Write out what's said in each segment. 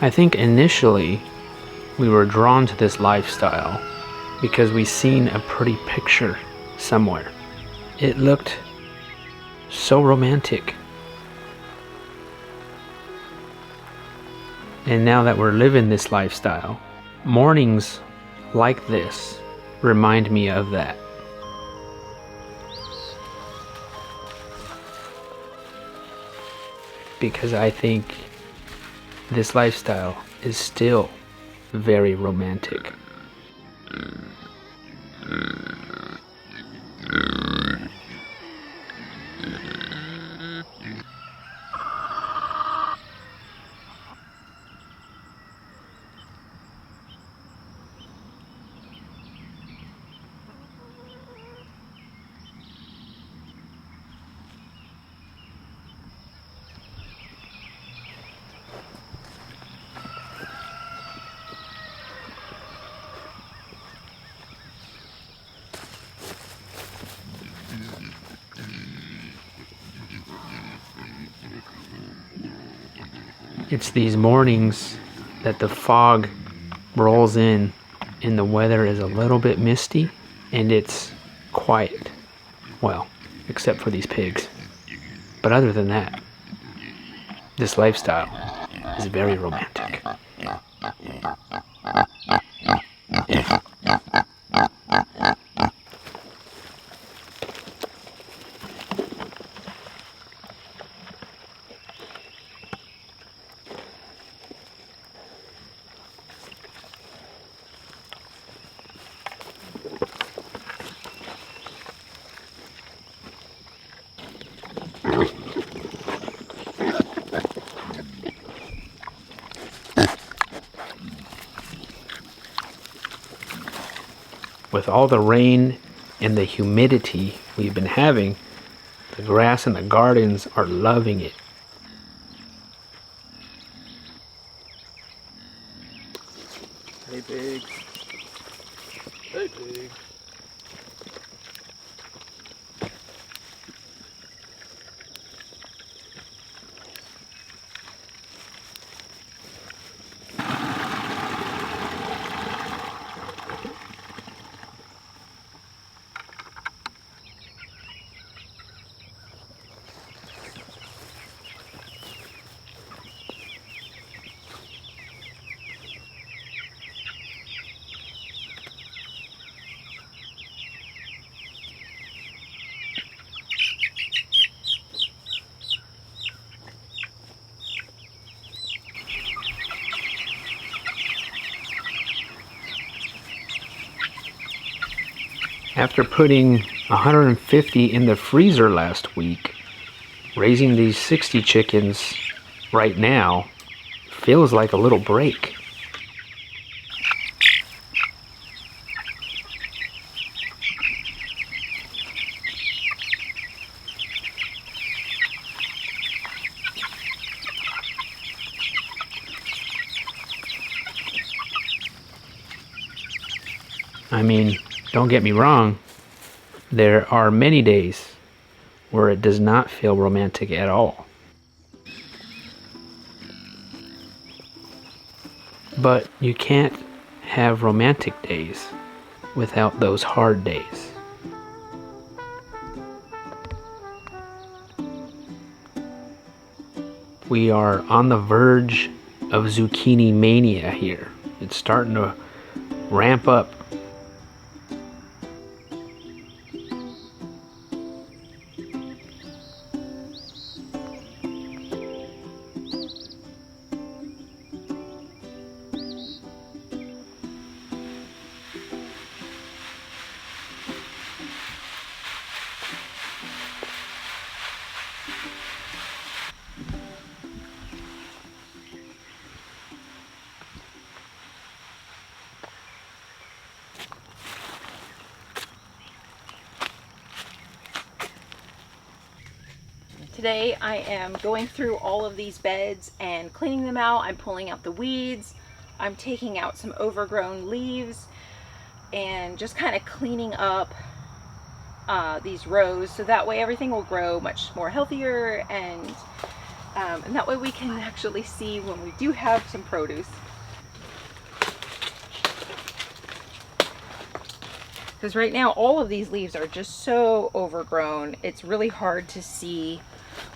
I think initially we were drawn to this lifestyle because we seen a pretty picture somewhere. It looked so romantic. And now that we're living this lifestyle, mornings like this remind me of that. Because I think this lifestyle is still very romantic. It's these mornings that the fog rolls in and the weather is a little bit misty and it's quiet. Well, except for these pigs. But other than that, this lifestyle is very romantic. With all the rain and the humidity we've been having, the grass in the gardens are loving it. Hey, pigs. Hey, pigs. After putting 150 in the freezer last week, raising these 60 chickens right now feels like a little break. I mean, don't get me wrong, there are many days where it does not feel romantic at all. But you can't have romantic days without those hard days. We are on the verge of zucchini mania here. It's starting to ramp up. Today I am going through all of these beds and cleaning them out. I'm pulling out the weeds. I'm taking out some overgrown leaves and just kind of cleaning up these rows so that way everything will grow much more healthier and And that way we can actually see when we do have some produce. Because right now all of these leaves are just so overgrown. It's really hard to see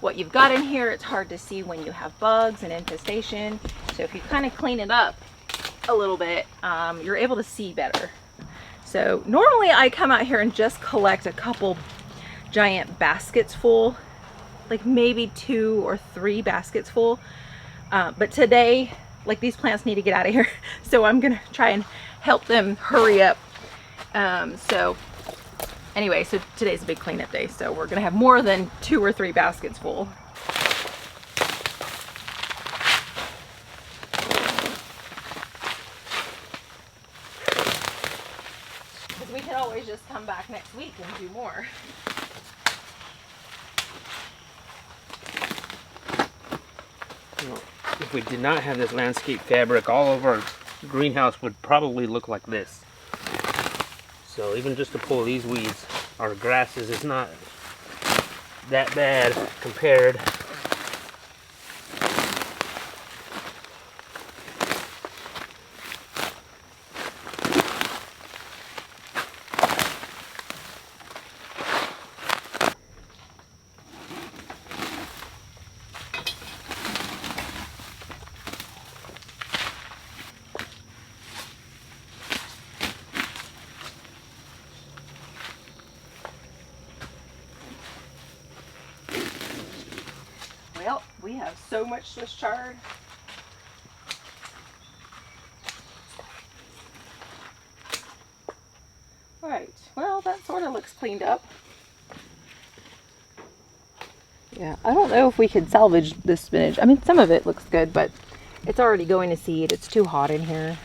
what you've got in here. It's hard to see when you have bugs and infestation. So if you kind of clean it up a little bit, you're able to see better. So normally I come out here and just collect a couple giant baskets full, like maybe 2 or 3 baskets full. But today, like, these plants need to get out of here. So I'm gonna try and help them hurry up. So anyway, so today's a big cleanup day. So we're gonna have more than 2 or 3 baskets full. Because we can always just come back next week and do more. If we did not have this landscape fabric, all of our greenhouse would probably look like this. So even just to pull these weeds, our grasses, is not that bad compared. Well, we have so much Swiss chard. All right, well, that sort of looks cleaned up. Yeah, I don't know if we could salvage this spinach. I mean, some of it looks good, but it's already going to seed. It's too hot in here.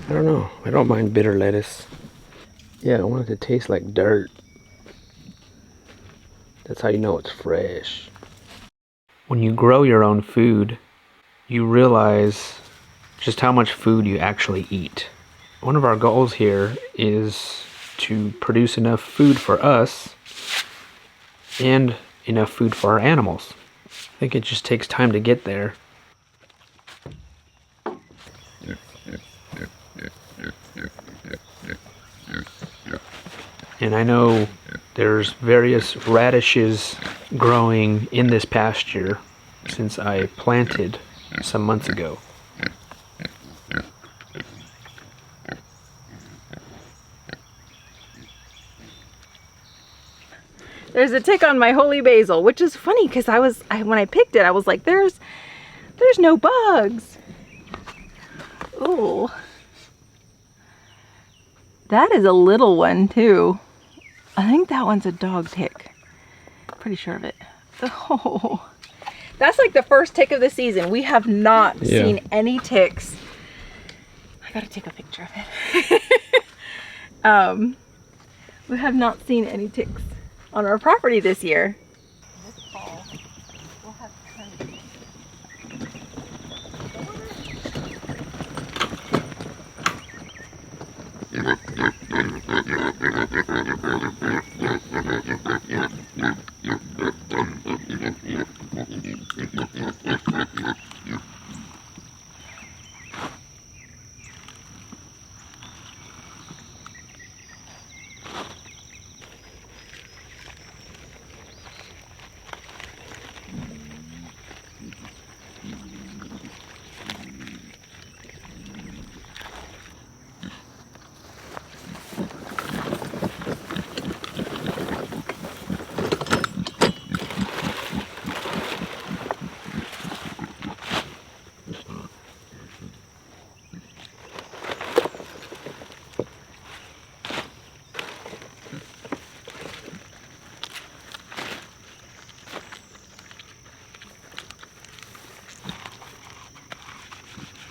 I don't know. I don't mind bitter lettuce. Yeah, I want it to taste like dirt. That's how you know it's fresh. When you grow your own food, you realize just how much food you actually eat. One of our goals here is to produce enough food for us and enough food for our animals. I think it just takes time to get there. And I know there's various radishes growing in this pasture since I planted some months ago. There's a tick on my holy basil, which is funny because when I picked it, I was like, there's no bugs. Ooh. That is a little one too. I think that one's a dog tick. Pretty sure of it. Oh, that's like the first tick of the season. We have not seen any ticks. I gotta take a picture of it. We have not seen any ticks on our property this year. This fall, we'll have tons.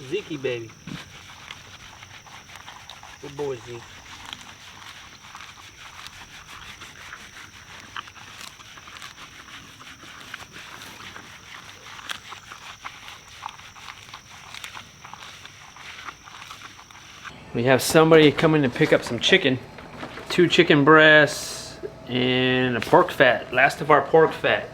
Zeke, baby. Good boy, Zeke. We have somebody coming to pick up some chicken. 2 chicken breasts and a pork fat. Last of our pork fat.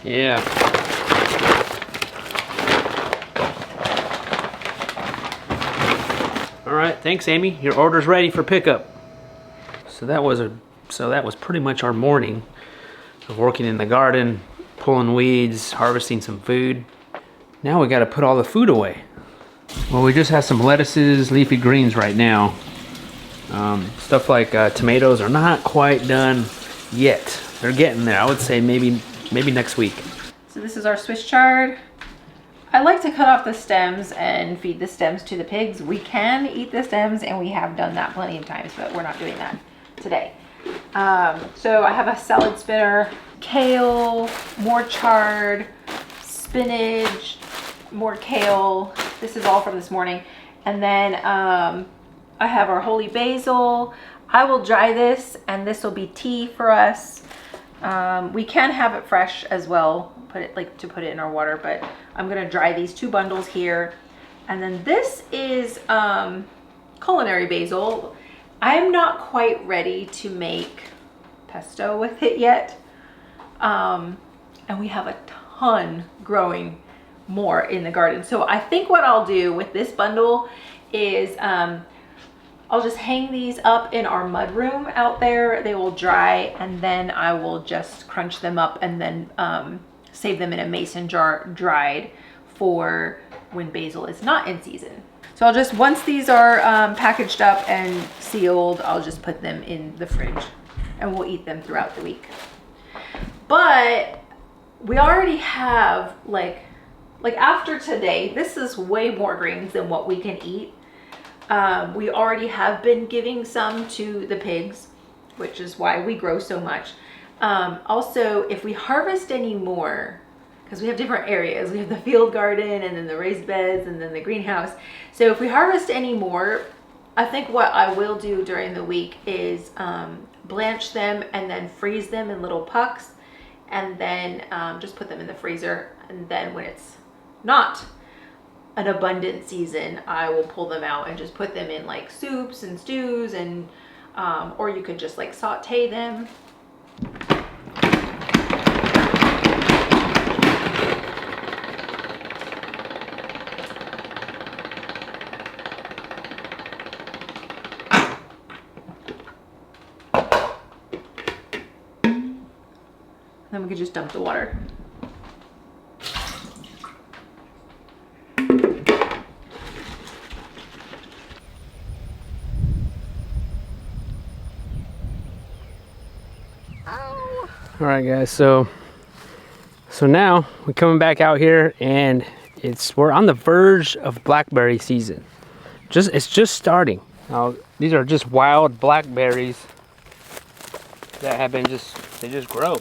Yeah. All right, thanks, Amy. Your order's ready for pickup. So that was pretty much our morning of working in the garden, pulling weeds, harvesting some food. Now we got to put all the food away. Well, we just have some lettuces, leafy greens right now. Stuff like tomatoes are not quite done yet. They're getting there. I would say maybe next week. So this is our Swiss chard. I like to cut off the stems and feed the stems to the pigs. We can eat the stems, and we have done that plenty of times, but we're not doing that today. So I have a salad spinner, kale, more chard, spinach, more kale. This is all from this morning. And then I have our holy basil. I will dry this, and this will be tea for us. We can have it fresh as well, put it in our water, but I'm gonna dry these 2 bundles here. And then this is culinary basil. I am not quite ready to make pesto with it yet. And we have a ton growing more in the garden. So I think what I'll do with this bundle is I'll just hang these up in our mud room out there. They will dry, and then I will just crunch them up and then save them in a mason jar dried for when basil is not in season. So I'll just, once these are packaged up and sealed, I'll just put them in the fridge and we'll eat them throughout the week. But we already have like after today, this is way more greens than what we can eat. We already have been giving some to the pigs, which is why we grow so much. Also, if we harvest any more, because we have different areas, we have the field garden and then the raised beds and then the greenhouse. So if we harvest any more, I think what I will do during the week is blanch them and then freeze them in little pucks, and then just put them in the freezer. And then when it's not an abundant season, I will pull them out and just put them in like soups and stews, and or you could just like saute them. Then we could just dump the water. All right, guys. So now we're coming back out here, and we're on the verge of blackberry season. It's just starting. Now, these are just wild blackberries that have been they just grow.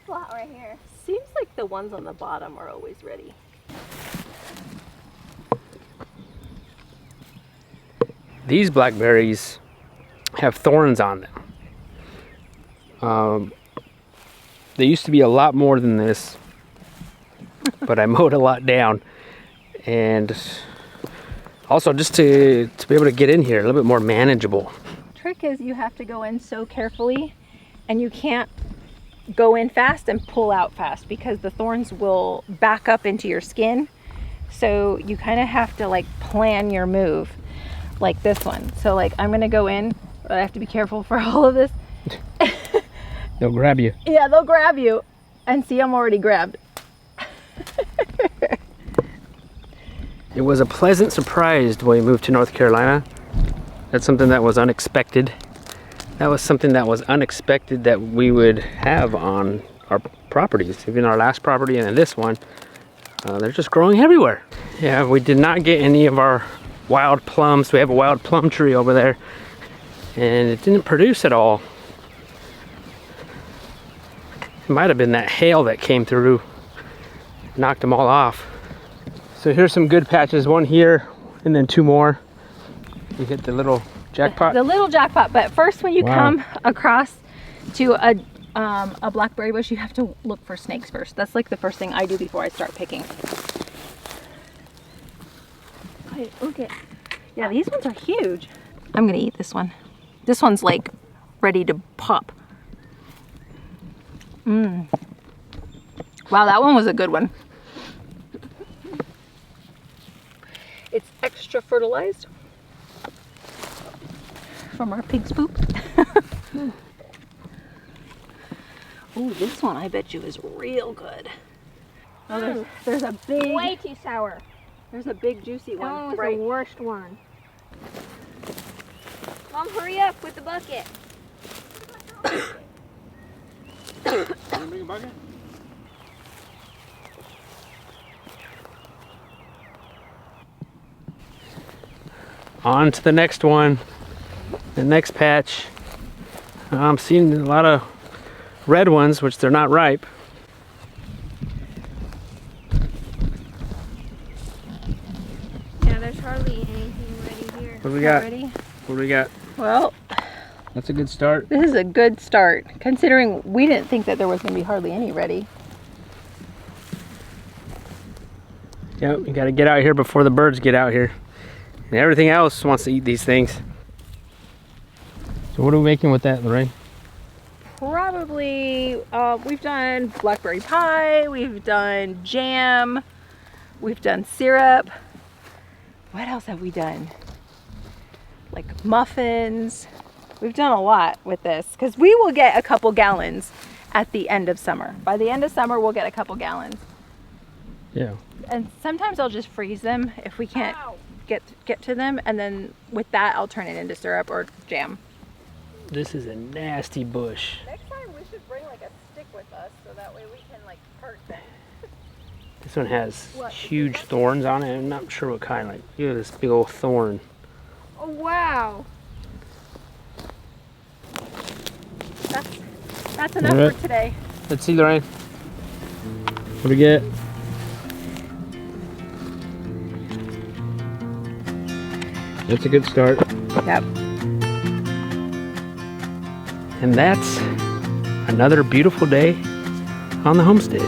Flat right here. Seems like the ones on the bottom are always ready. These blackberries have thorns on them. They used to be a lot more than this, but I mowed a lot down. And also just to be able to get in here a little bit more manageable. Trick is you have to go in so carefully, and you can't go in fast and pull out fast because the thorns will back up into your skin. So you kind of have to like plan your move, like this one. So like I'm gonna go in, but I have to be careful for all of this. They'll grab you. Yeah, they'll grab you. And see, I'm already grabbed. It was a pleasant surprise when we moved to North Carolina. That's something that was unexpected. That was something that was unexpected that we would have on our properties. Even our last property and then this one, they're just growing everywhere. Yeah, we did not get any of our wild plums. We have a wild plum tree over there, and it didn't produce at all. It might have been that hail that came through, knocked them all off. So here's some good patches, one here and then 2 more. You hit the little jackpot. The little jackpot, but first when you come across to a blackberry bush, you have to look for snakes first. That's like the first thing I do before I start picking. Okay. Yeah, these ones are huge. I'm gonna eat this one. This one's like ready to pop. Wow, that one was a good one. It's extra fertilized from our pig's poop. Oh, this one I bet you is real good. Oh, there's a big, Way too sour. there's a big juicy That one one was right. the worst one. Mom, hurry up with the bucket. Bring a bucket? On to the next one, the next patch. I'm seeing a lot of red ones, which they're not ripe. Yeah, there's hardly anything ready here. What do we got? Ready? What do we got? Well, That's a good start. this is a good start, considering we didn't think that there was going to be hardly any ready. Yep, you gotta get out here before the birds get out here. And everything else wants to eat these things. So what are we making with that, Lorraine? Probably, we've done blackberry pie, we've done jam, we've done syrup. What else have we done? Like muffins. We've done a lot with this because we will get a couple gallons at the end of summer. By the end of summer, we'll get a couple gallons. Yeah. And sometimes I'll just freeze them if we can't get to them, and then with that I'll turn it into syrup or jam. This is a nasty bush. Next time we should bring like a stick with us so that way we can like hurt them. This one has huge thorns on it. I'm not sure what kind. Like, look at this big old thorn. Oh, wow. That's enough Alright. for today. Let's see, Lorraine. What do we get? That's a good start. Yep. And that's another beautiful day on the homestead.